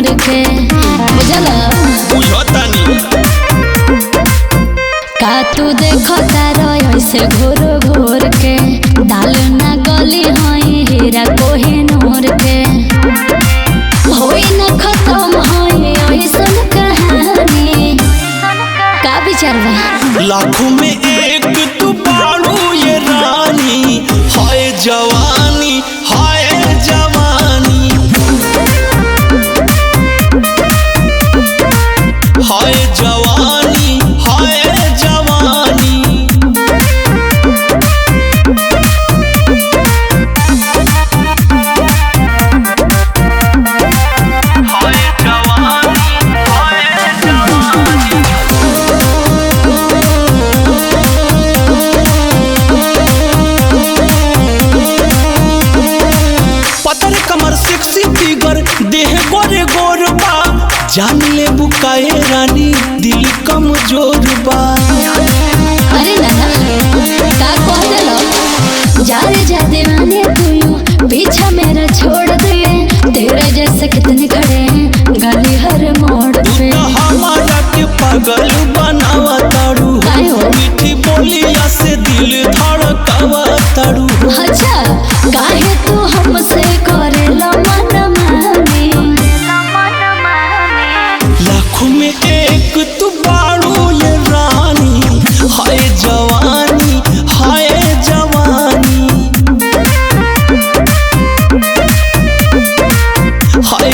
मोड़ के बुझला बुझतानी का तू देखो तारो ऐसे घोर घोर के दाल ना गली हई हीरा कोहे नूर के होई ना खत्म हई ऐसन कहानी का विचार बा लाखों में एक तू बाड़ू ये रानी हाय जवानी हाय जवानी हाय जवानी हाय जवानी हाय जवानी हाय जवानी पतर कमर सेक्सी फिगर देह गोरे गोरबा जान ले बुकाए रानी दिल कमजोर बा। अरे नाना का कह देलो जा रे जा दीवाने तू पीछा मेरा छोड़ दे तेरे जैसे कितने खड़े हैं गली हर मोड़ पे तो हमारा के पागल बनावा ताड़ू काहे हो? मीठी बोलिया से दिल धड़कावा ताड़ू अच्छा काहे तू हमसे करेला मन माने लाखों में एक तू बाड़ू ये रानी हाय जवानी हाय जवानी हाय